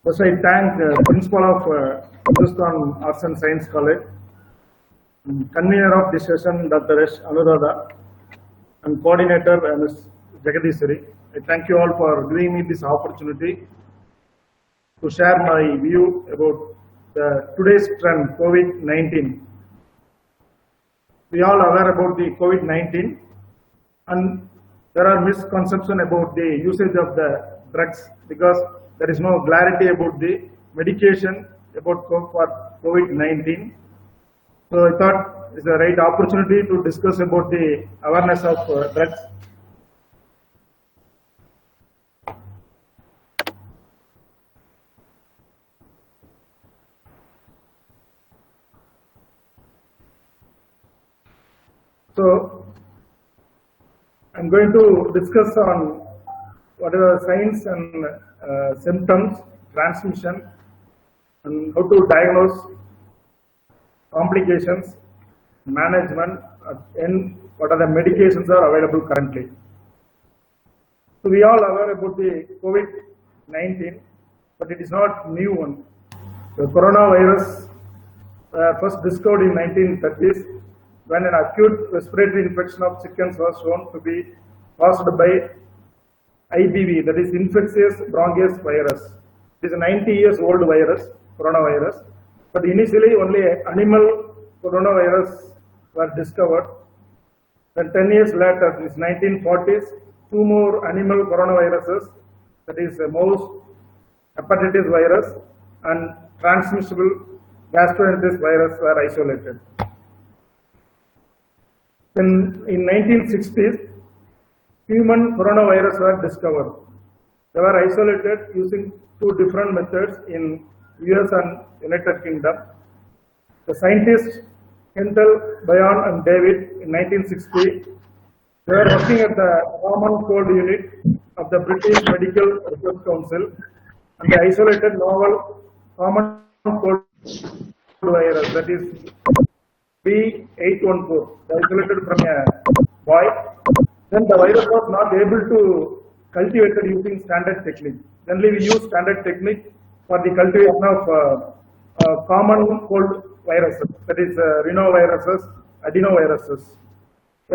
First, I thank Principal of Hindustan Arts and Science College, convener of this session, Dr. S. Anuradha, and coordinator, Ms. Jagadishwari. I thank you all for giving me this opportunity to share my view about today's trend, COVID-19. We all aware about the COVID-19, and there are misconceptions about the usage of the drugs because there is no clarity about the medication for COVID-19. So I thought it's the right opportunity to discuss about the awareness of drugs. So I'm going to discuss on what are the signs and symptoms, transmission, and how to diagnose, complications, management, and what are the medications are available currently. So we all aware about the COVID-19, but it is not new one. The coronavirus first discovered in 1930s when an acute respiratory infection of chickens was shown to be caused by IBV, that is infectious bronchitis virus. It is a 90 years old virus, coronavirus, but initially only animal coronavirus were discovered. Then 10 years later, in 1940s, two more animal coronaviruses, that is mouse hepatitis virus and transmissible gastroenteritis virus were isolated. Then in 1960s, human coronavirus were discovered. They were isolated using two different methods in US and United Kingdom. The scientists Kendall, Bayon and David in 1960, they were working at the Common Cold Unit of the British Medical Research Council, and they isolated novel common cold virus, that is B814, isolated from a boy. Then the virus was not able to cultivate it using standard technique. Generally, we use standard technique for the cultivation of common cold viruses, that is rhinoviruses, adenoviruses.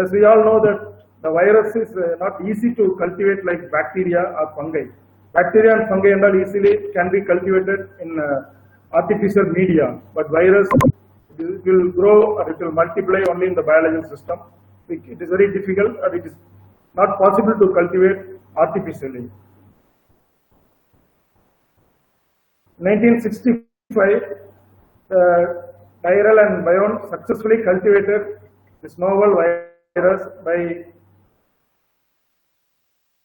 As we all know that the virus is not easy to cultivate like bacteria or fungi. Bacteria and fungi and all easily can be cultivated in artificial media, but virus, it will grow or it will multiply only in the biological system. It is very difficult, or it is not possible to cultivate artificially. 1965, Tyrrell and Bayon successfully cultivated this novel virus by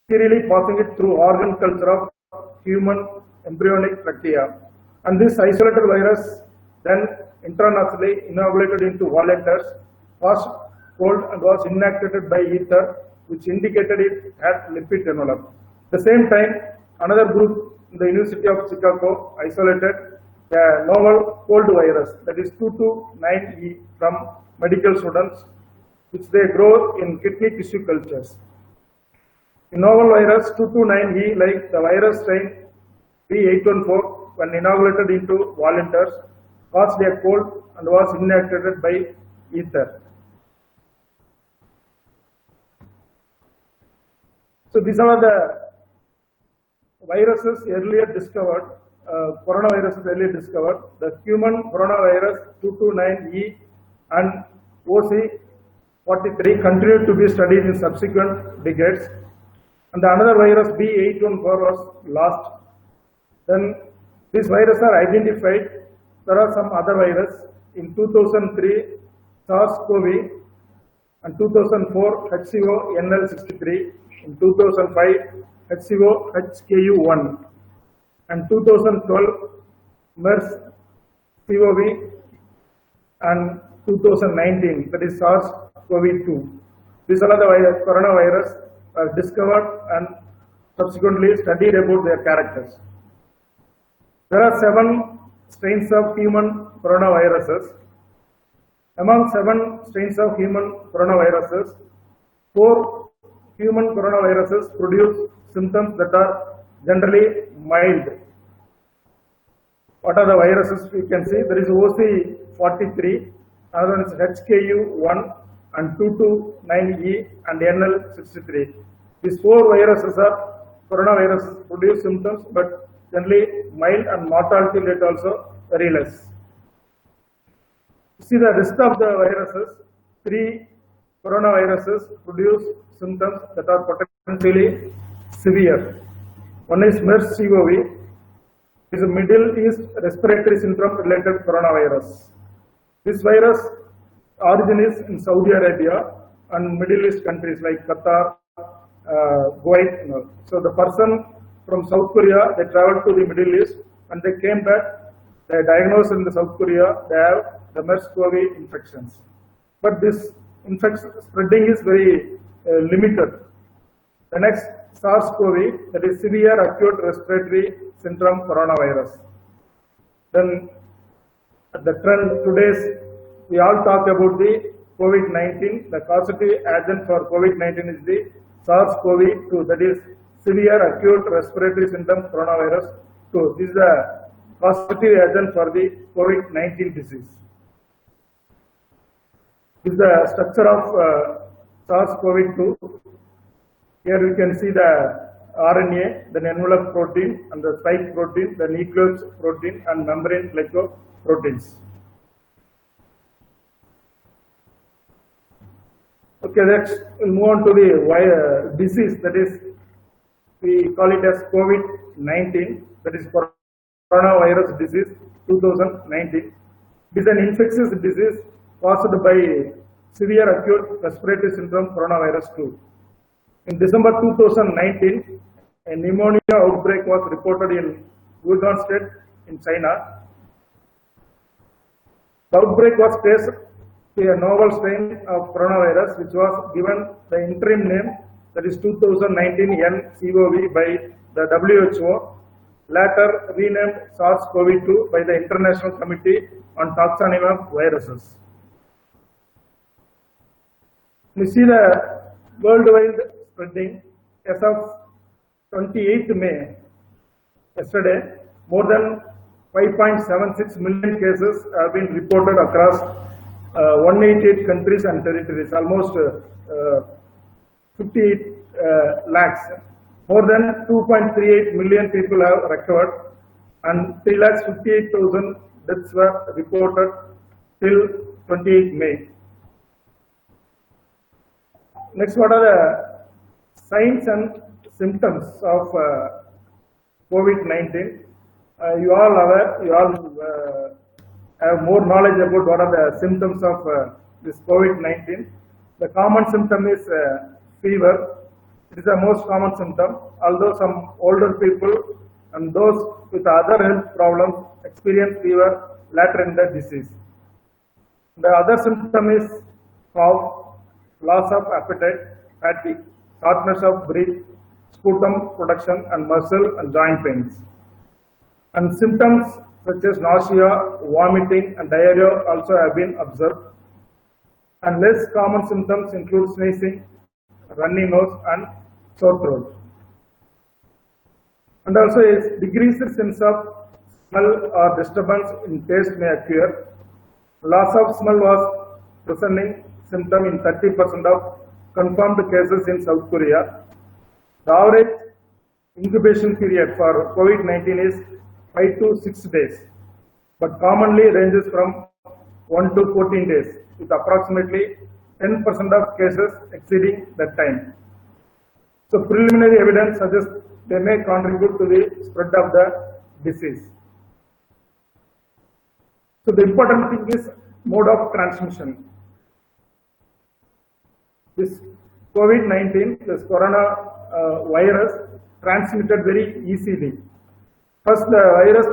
serially passing it through organ culture of human embryonic trachea. And this isolated virus then intranasally inoculated into volunteers, was cold and was inactivated by ether, which indicated it had lipid envelope. At the same time, another group in the University of Chicago isolated a novel cold virus, that is 229E, from medical students, which they grow in kidney tissue cultures. In novel virus 229E, like the virus strain B814, when inoculated into volunteers, caused a cold and was inactivated by ether. So these are the viruses earlier discovered, coronaviruses earlier discovered. The human coronavirus 229E and OC43 continued to be studied in subsequent decades. And the another virus B814 was lost. Then these viruses are identified. There are some other viruses. In 2003, SARS-CoV, and 2004, HCO-NL63, in 2005, HCO-HKU1, and 2012, MERS-CoV, and 2019, that is SARS-CoV-2. These are the coronavirus discovered and subsequently studied about their characters. There are 7 strains of human coronaviruses. Among 7 strains of human coronaviruses, 4 human coronaviruses produce symptoms that are generally mild. what are the viruses we can see? There is OC43, another one is HKU1 and 229E and NL63. These four viruses are coronavirus produce symptoms, but generally mild and mortality rate also very less. See the rest of the viruses, three coronaviruses produce symptoms that are potentially severe. One is MERS-CoV, is a Middle East respiratory syndrome related coronavirus. This virus origin is in Saudi Arabia and Middle East countries like Qatar, Kuwait. So the person from South Korea, they traveled to the Middle East and they came back, they diagnosed in the South Korea, they have the MERS-CoV infections. But this infection spreading is very limited. The next SARS-CoV, that is severe acute respiratory syndrome coronavirus. Then the trend today's, we all talk about the COVID-19. The causative agent for COVID-19 is the SARS-CoV-2, that is severe acute respiratory syndrome coronavirus 2. This is the causative agent for the COVID-19 disease. This is the structure of SARS-CoV-2. Here we can see the RNA, the envelope protein, and the spike protein, the nucleus protein, and membrane glycoproteins. Okay, next we'll move on to the disease, that is, we call it as COVID-19, that is coronavirus disease 2019. It is an infectious disease caused by severe acute respiratory syndrome coronavirus 2. In December 2019, a pneumonia outbreak was reported in Wuhan state in China. The outbreak was traced to a novel strain of coronavirus which was given the interim name, that is 2019 nCoV by the WHO, later renamed SARS-CoV-2 by the International Committee on Taxonomy of Viruses. We see the worldwide spreading as of 28th May, yesterday, more than 5.76 million cases have been reported across 188 countries and territories, almost 58 lakhs. More than 2.38 million people have recovered and 3,58,000 deaths were reported till 28th May. Next, what are the signs and symptoms of COVID-19? You all aware, you all have more knowledge about what are the symptoms of this COVID-19. The common symptom is fever. It is the most common symptom, although some older people and those with other health problems experience fever later in the disease. The other symptom is cough, loss of appetite, fatigue, shortness of breath, sputum production, and muscle and joint pains. And symptoms such as nausea, vomiting, and diarrhea also have been observed. And less common symptoms include sneezing, runny nose, and sore throat. And also a decreased sense of smell or disturbance in taste may occur. Loss of smell was presenting symptom in 30% of confirmed cases in South Korea. The average incubation period for COVID-19 is 5 to 6 days, but commonly ranges from 1 to 14 days, with approximately 10% of cases exceeding that time. So preliminary evidence suggests they may contribute to the spread of the disease. So the important thing is mode of transmission. This COVID-19, this corona virus, transmitted very easily. First, the virus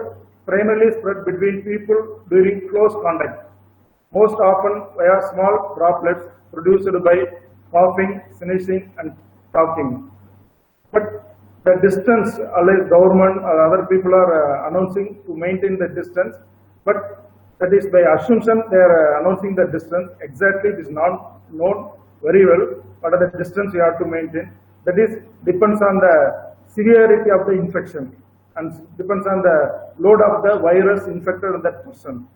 primarily spread between people during close contact, most often via small droplets produced by coughing, sneezing, and talking. But the distance, like government or other people are announcing to maintain the distance, but that is by assumption they are announcing the distance. Exactly, it is not known very well what are the distance you have to maintain. That is depends on the severity of the infection and depends on the load of the virus infected in that person.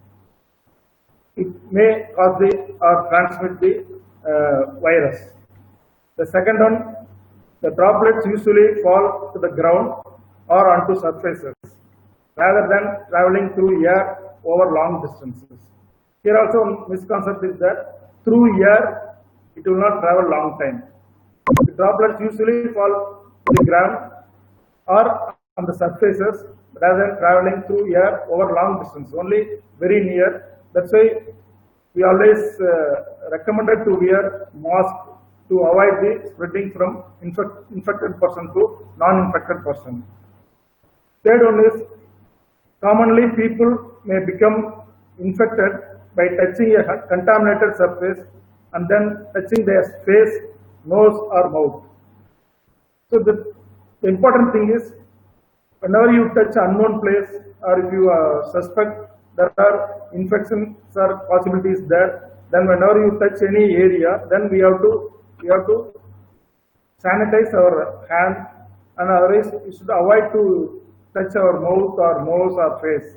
It may cause or transmit the virus. The second one, the droplets usually fall to the ground or onto surfaces rather than traveling through air over long distances. Here also misconception is that through air it will not travel long time. The droplets usually fall to the ground or on the surfaces rather than traveling through air over long distance, only very near. That's why we always recommended to wear mask to avoid the spreading from infected person to non-infected person. Third one is, commonly people may become infected by touching a contaminated surface and then touching their face, nose or mouth. So the important thing is, whenever you touch unknown place or if you suspect there are infections or possibilities there, then whenever you touch any area, then we have to sanitize our hand, and otherwise we should avoid to touch our mouth or nose or face.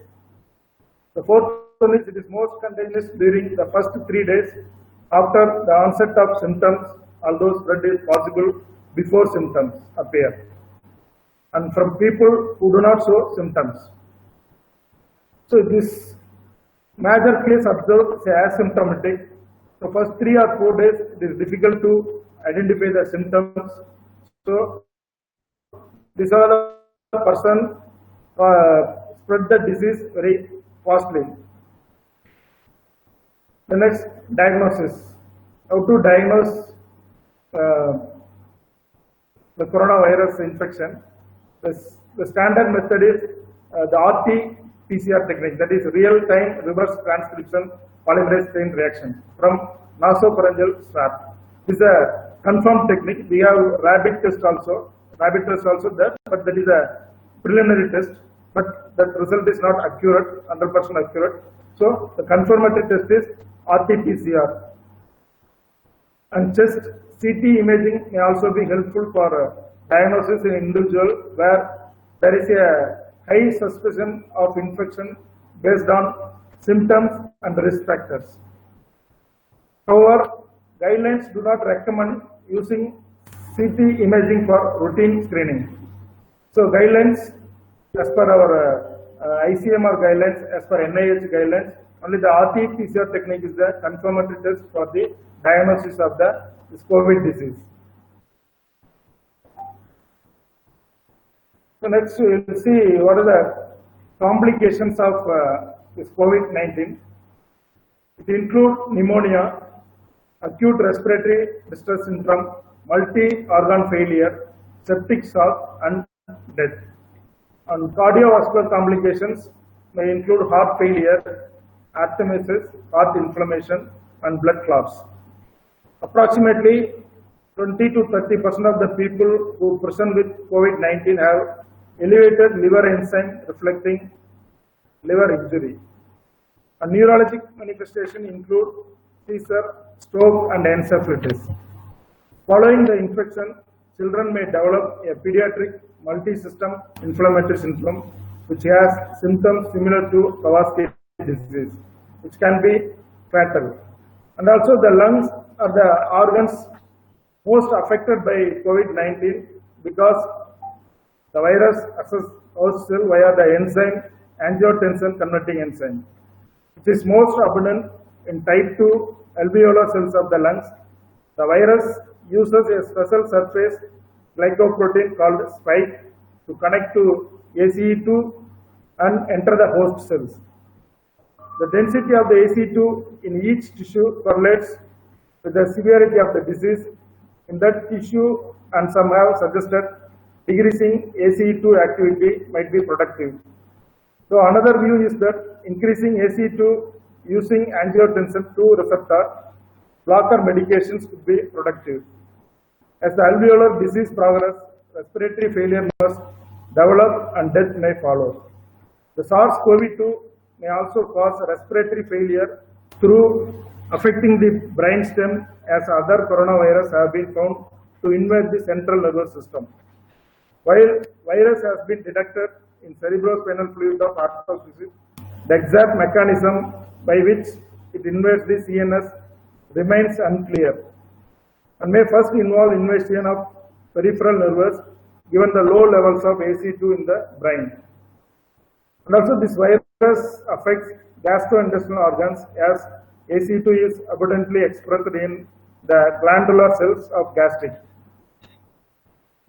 The fourth one is, it is most contagious during the first 3 days after the onset of symptoms, although spread is possible before symptoms appear, and from people who do not show symptoms. So this major case observed is asymptomatic. So first 3 or 4 days it is difficult to identify the symptoms. So this other person spread the disease very fastly. The next, diagnosis. How to diagnose the coronavirus infection? The standard method is the RT-PCR technique, that is real-time reverse transcription polymerase chain reaction from nasopharyngeal swab. This is a confirmed technique. We have rabbit test also there, but that is a preliminary test, but that result is not accurate, 100% accurate. So the confirmatory test is RT-PCR. And chest CT imaging may also be helpful for diagnosis in individual where there is a high suspicion of infection based on symptoms and risk factors. However, guidelines do not recommend using CT imaging for routine screening. So guidelines, as per our ICMR guidelines, as per NIH guidelines, only the RT-PCR technique is the confirmatory test for the diagnosis of this COVID disease. So next we will see what are the complications of this COVID-19. It includes pneumonia, acute respiratory distress syndrome, multi-organ failure, septic shock and death. And cardiovascular complications may include heart failure, atelectasis, heart inflammation and blood clots. Approximately 20 to 30% of the people who present with COVID-19 have elevated liver enzyme reflecting liver injury. A neurologic manifestation include seizure, stroke and encephalitis. Following the infection, children may develop a pediatric multi-system inflammatory syndrome which has symptoms similar to Kawasaki disease, which can be fatal. And also the lungs are the organs most affected by COVID-19 because the virus accesses host cell via the enzyme angiotensin converting enzyme. It is most abundant in type 2 alveolar cells of the lungs. The virus uses a special surface glycoprotein called spike to connect to ACE2 and enter the host cells. The density of the ACE2 in each tissue correlates with the severity of the disease in that tissue, and some have suggested decreasing ACE2 activity might be productive. So another view is that increasing ACE2 using angiotensin 2 receptor blocker medications could be productive. As the alveolar disease progresses, respiratory failure must develop and death may follow. The SARS-CoV-2 may also cause respiratory failure through affecting the brainstem, as other coronavirus have been found to invade the central nervous system. While virus has been detected in cerebrospinal fluid of arthrosis. The exact mechanism by which it invades the CNS remains unclear and may first involve invasion of peripheral nerves given the low levels of AC2 in the brain. And also this virus affects gastrointestinal organs as AC2 is abundantly expressed in the glandular cells of gastric.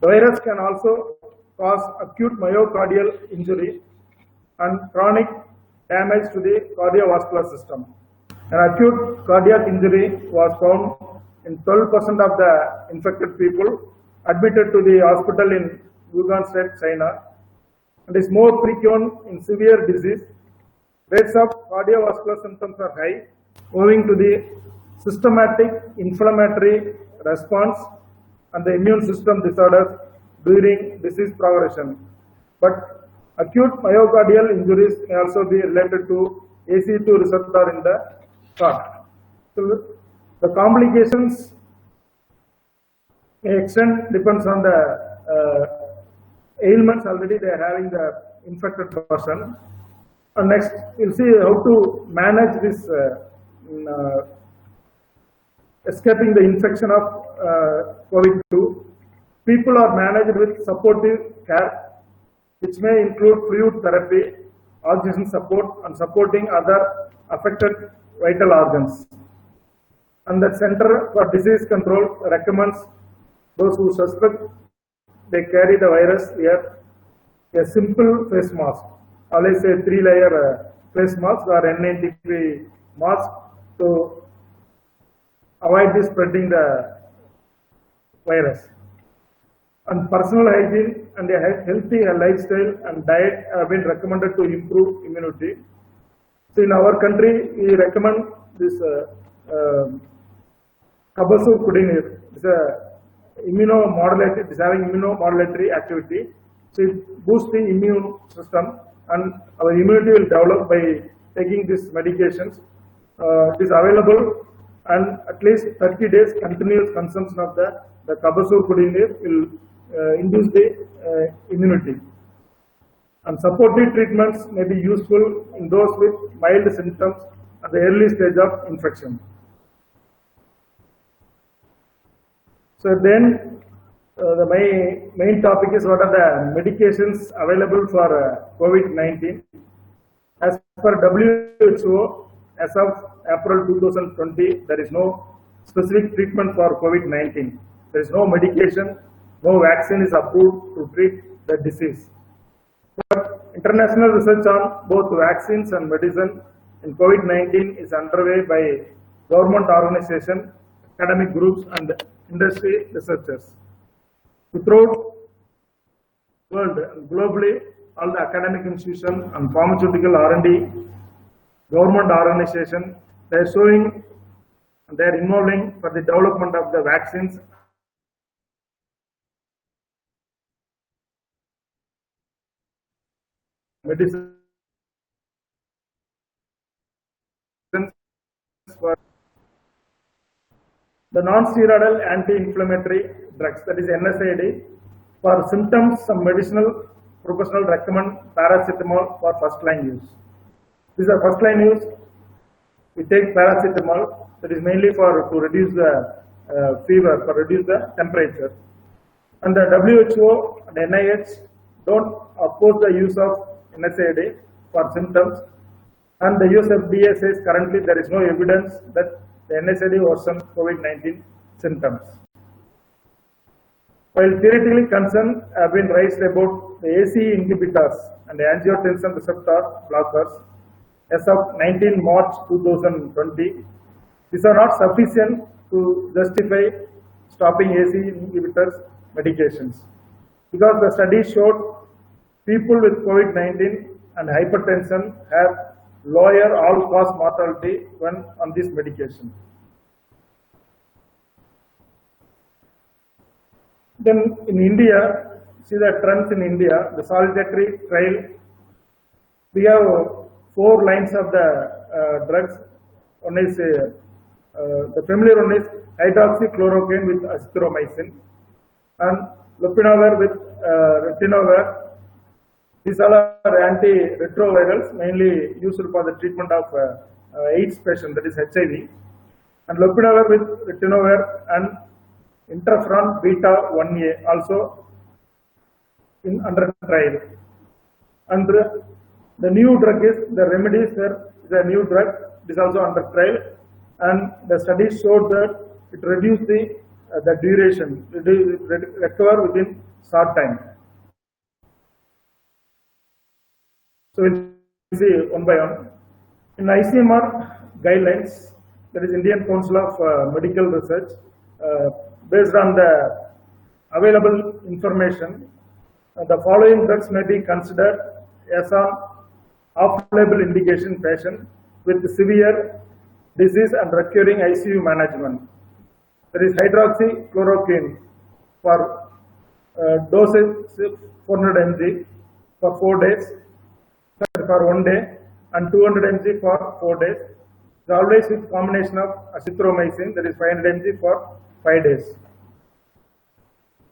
The virus can also cause acute myocardial injury and chronic damage to the cardiovascular system. An acute cardiac injury was found in 12% of the infected people admitted to the hospital in Wuhan State, China, and is more frequent in severe disease. Rates of cardiovascular symptoms are high, owing to the systematic inflammatory response and the immune system disorders during disease progression. But acute myocardial injuries may also be related to AC2 receptor in the heart. So the complications may extend depends on the ailments already they are having the infected person. And next, we'll see how to manage this escaping the infection of COVID-2. People are managed with supportive care, which may include fluid therapy, oxygen support, and supporting other affected vital organs. And the Center for Disease Control recommends those who suspect they carry the virus wear a simple face mask, always a 3-layer face mask or N95 mask to avoid this spreading the virus. And personal hygiene and a healthy lifestyle and diet have been recommended to improve immunity. So in our country, we recommend this Kabasur Kudinir. It's a immunomodulatory, it's having immunomodulatory activity. So it boosts the immune system and our immunity will develop by taking these medications. It is available and at least 30 days continuous consumption of the Kabasur Kudinir will induce the immunity. And supportive treatments may be useful in those with mild symptoms at the early stage of infection. So then my main topic is what are the medications available for COVID-19. As per WHO, as of April 2020, there is no specific treatment for COVID-19. There is no medication, no vaccine is approved to treat the disease. But international research on both vaccines and medicine in COVID-19 is underway by government organizations, academic groups, and industry researchers. Throughout the world and globally, all the academic institutions and pharmaceutical R&D, government organizations, they are showing they are involving for the development of the vaccines medicines for the non-steroidal anti-inflammatory drugs, that is NSAID. For symptoms, some medicinal professionals recommend paracetamol for first-line use. These are first-line use. We take paracetamol, that is mainly to reduce the fever, for reduce the temperature. And the WHO and NIH don't oppose the use of NSAID for symptoms, and the FDA says currently there is no evidence that the NSAID worsens COVID-19 symptoms. While theoretically concerns have been raised about the ACE inhibitors and the angiotensin receptor blockers as of 19 March 2020, these are not sufficient to justify stopping ACE inhibitors medications, because the study showed people with COVID-19 and hypertension have lower all-cause mortality when on this medication. Then in India, see the trends in India, the solitary trial, we have 4 lines of the drugs. One is the familiar one is hydroxychloroquine with azithromycin and lopinavir with ritonavir These all are antiretrovirals, mainly used for the treatment of AIDS patient, that is HIV, and lopinavir with ritonavir and interferon beta 1A also under trial. And the new drug is the remdesivir is a new drug. It is also under trial, and the study showed that it reduced the duration, recover within short time. So we'll see one by one. In ICMR guidelines, that is Indian Council of Medical Research, based on the available information, the following drugs may be considered as an off-label indication patient with severe disease and recurring ICU management. There is hydroxychloroquine for dosage 400 mg for 4 days, for 1 day, and 200 mg for 4 days. It's always with combination of azithromycin, that is 500 mg for 5 days.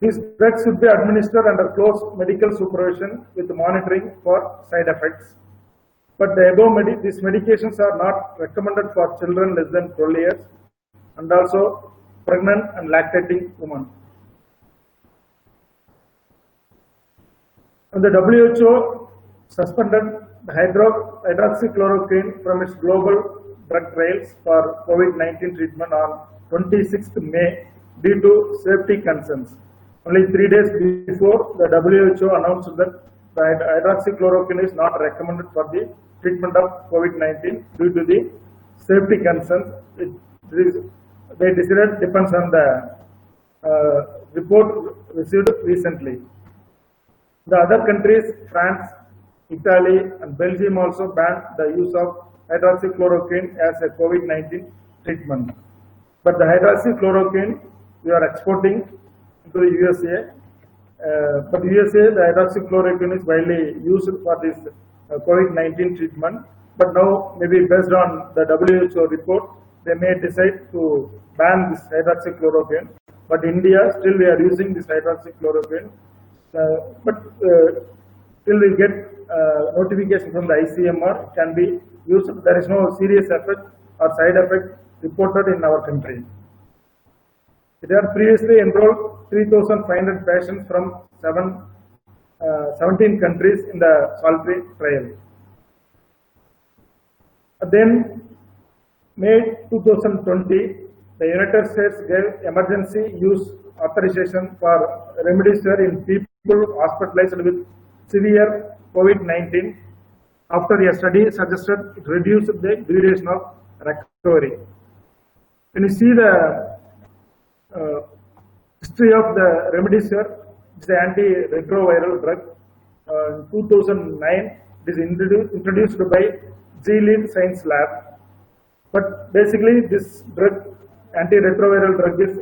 These drugs should be administered under close medical supervision with monitoring for side effects. But the above these medications are not recommended for children less than 12 years and also pregnant and lactating women. And the WHO suspended the hydroxychloroquine from its global drug trials for COVID-19 treatment on 26th May due to safety concerns. Only 3 days before, the WHO announced that the hydroxychloroquine is not recommended for the treatment of COVID-19 due to the safety concerns. They decided depends on the report received recently. The other countries, France, Italy, and Belgium also banned the use of hydroxychloroquine as a COVID-19 treatment. But the hydroxychloroquine we are exporting to the USA. But USA, the hydroxychloroquine is widely used for this COVID-19 treatment. But now, maybe based on the WHO report, they may decide to ban this hydroxychloroquine. But India, still we are using this hydroxychloroquine. But till we get notification from the ICMR, it can be used. There is no serious effect or side effect reported in our country. It had previously enrolled 3,500 patients from 17 countries in the SALTRI trial. Then, May 2020, the United States gave emergency use authorization for remdesivir in people hospitalized with severe COVID-19 after a study suggested it reduced the duration of recovery. When you see the history of the remdesivir, it's an antiretroviral drug. In 2009, it is introduced by Gilead Science Lab. But basically, this drug, antiretroviral drug, is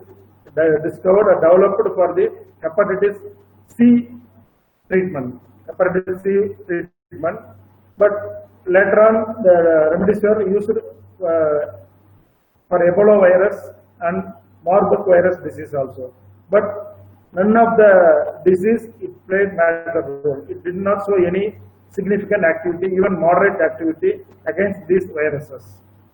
discovered or developed for the hepatitis C treatment. Hepatitis C treatment. But later on, the remdesivir used for Ebola virus and Marburg virus disease also. But none of the disease it played major role. It did not show any significant activity, even moderate activity against these viruses.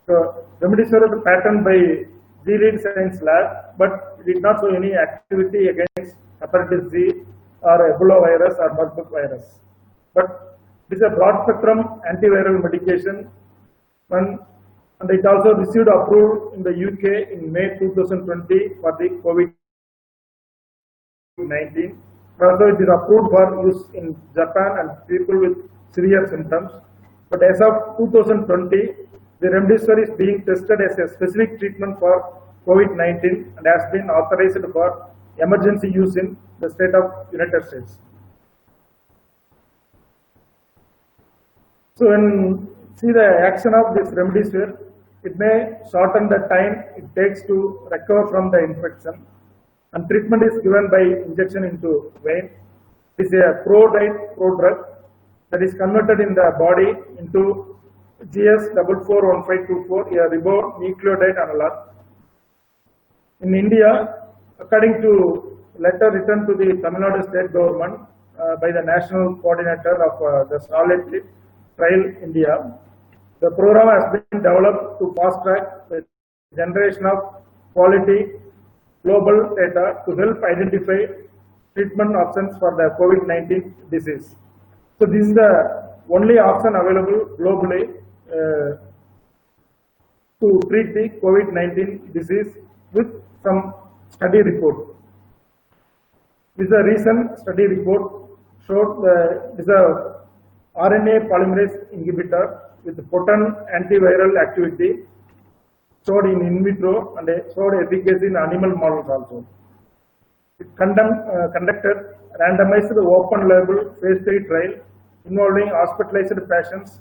So remdesivir was patented by Gilead Science Lab, but it did not show any activity against hepatitis C or Ebola virus or Marburg virus. But it is a broad spectrum antiviral medication, and it also received approval in the UK in May 2020 for the COVID-19. Also, it is approved for use in Japan and people with severe symptoms. But as of 2020, the remdesivir is being tested as a specific treatment for COVID-19 and has been authorized for emergency use in the state of United States. So when see the action of this remdesivir, it may shorten the time it takes to recover from the infection, and treatment is given by injection into vein. It is a prodrug that is converted in the body into GS441524, a ribonucleotide analog. In India, according to letter written to the Tamil Nadu state government, by the National Coordinator of the Solid Trial India. The program has been developed to fast track the generation of quality global data to help identify treatment options for the COVID-19 disease. So this is the only option available globally to treat the COVID-19 disease with some study report. This is a recent study report showed this is a RNA polymerase inhibitor with potent antiviral activity showed in vitro and showed efficacy in animal models also. It conducted randomized open label phase 3 trial involving hospitalized patients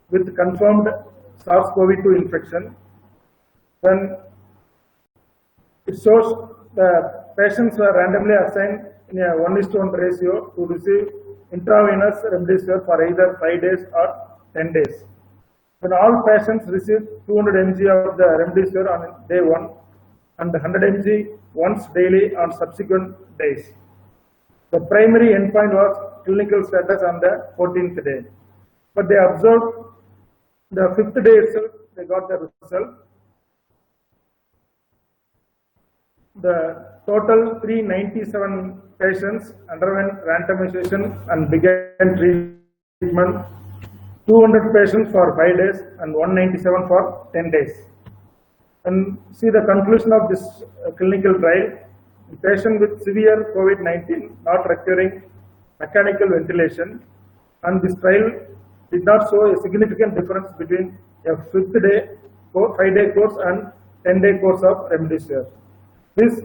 with confirmed SARS-CoV-2 infection. Then it shows the patients were randomly assigned in a 1:1 ratio to receive intravenous remdesivir for either 5 days or 10 days. When all patients received 200 mg of the remdesivir on day 1 and 100 mg once daily on subsequent days. The primary endpoint was clinical status on the 14th day. But they observed the 5th day itself, they got the result. The total 397 patients underwent randomization and began treatment. 200 patients for 5 days and 197 for 10 days. And see the conclusion of this clinical trial. The patient with severe COVID-19 not requiring mechanical ventilation, and this trial did not show a significant difference between a 5th day, 5-day course and 10-day course of remdesivir. This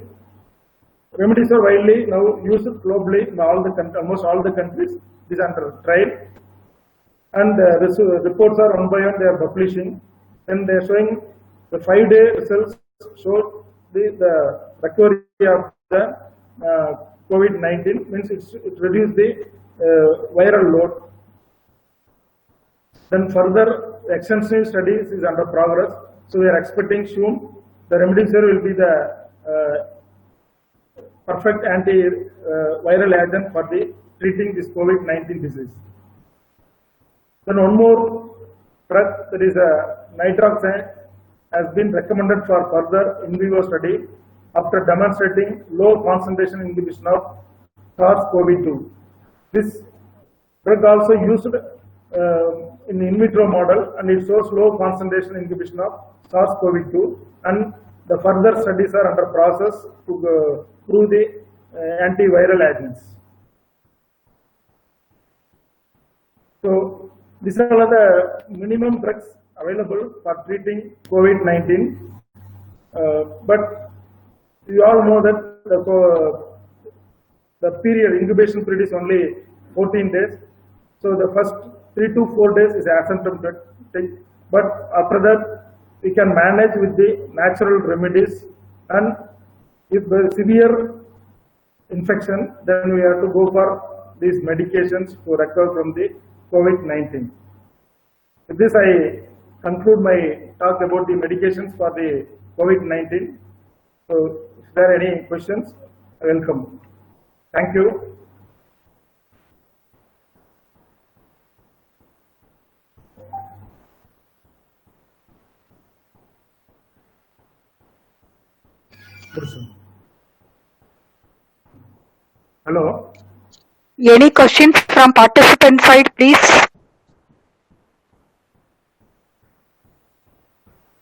remdesivir widely now used globally in almost all the countries. This under trial, and the reports are one by one they are publishing, and they are showing the 5-day results show the recovery of the COVID-19 means it reduced the viral load. Then further extensive studies is under progress, so we are expecting soon the remdesivir will be the perfect anti-viral agent for the treating this COVID-19 disease. Then one more drug, that is a nitazoxanide, has been recommended for further in vivo study after demonstrating low concentration inhibition of SARS-CoV-2. This drug also used in vitro model, and it shows low concentration inhibition of SARS-CoV-2, and the further studies are under process to prove the antiviral agents. So these are the minimum drugs available for treating COVID-19, but you all know that the period, incubation period is only 14 days. So the first 3 to 4 days is asymptomatic, but after that we can manage with the natural remedies, and if the severe infection, then we have to go for these medications to recover from the COVID-19. With this, I conclude my talk about the medications for the COVID-19. So, if there are any questions, welcome. Thank you. Hello. Any questions from participant side, please?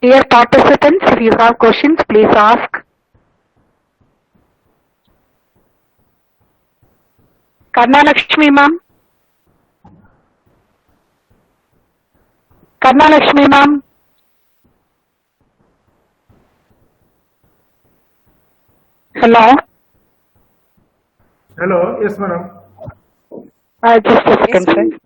Dear participants, if you have questions, please ask. Karna Lakshmi ma'am. Karna Lakshmi ma'am. Hello. Hello. Yes, madam. Just a second, sir.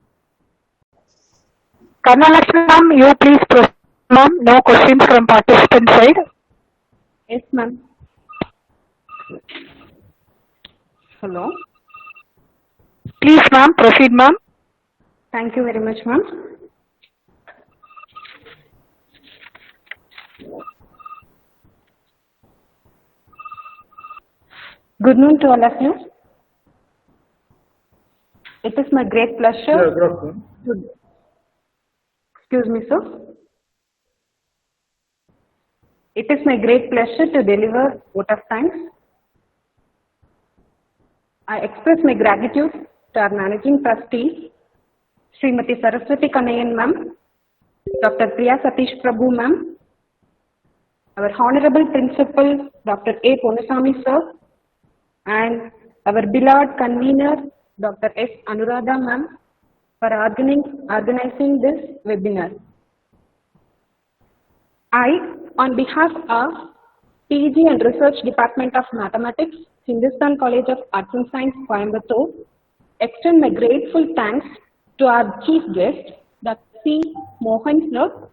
Karna Lakshmi ma'am, you please proceed, ma'am. No questions from participant side. Yes, ma'am. Hello. Please, ma'am, proceed, ma'am. Thank you very much, ma'am. Good noon to all of you. It is my great pleasure. Yeah, good afternoon. Excuse me, sir. It is my great pleasure to deliver vote of thanks. I express my gratitude to our managing trustee, Srimati Saraswati Kanayan ma'am, Dr. Priya Satish Prabhu ma'am, our honorable principal, Dr. A. Ponasamy sir, and our beloved convener, Dr. S. Anuradha ma'am, for organizing this webinar. I, on behalf of PG and Research Department of Mathematics, Hindustan College of Arts and Science, Coimbatore, extend my grateful thanks to our chief guest, Dr. C. Mohan sir,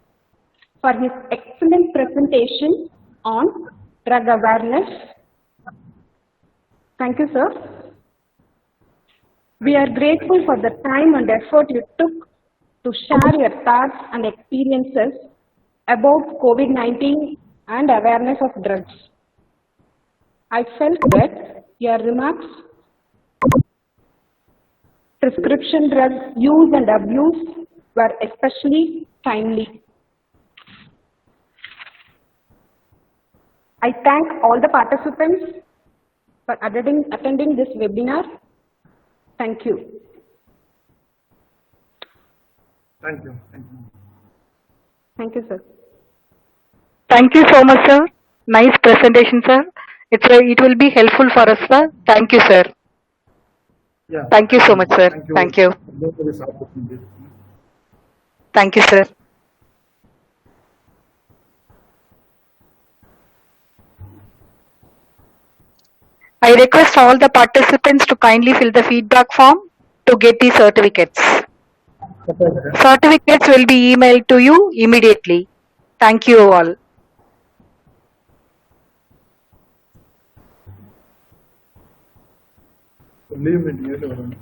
for his excellent presentation on drug awareness. Thank you, sir. We are grateful for the time and effort you took to share your thoughts and experiences about COVID-19 and awareness of drugs. I felt that your remarks, prescription drug use and abuse, were especially timely. I thank all the participants for attending this webinar. Thank you. Thank you. Thank you. Thank you, sir. Thank you so much, sir. Nice presentation, sir. It will be helpful for us, sir. Thank you, sir. Yeah. Thank you so much, sir. Thank you. Thank you. For this opportunity. Thank you, sir. I request all the participants to kindly fill the feedback form to get the certificates. Certificates will be emailed to you immediately. Thank you all. Leave me.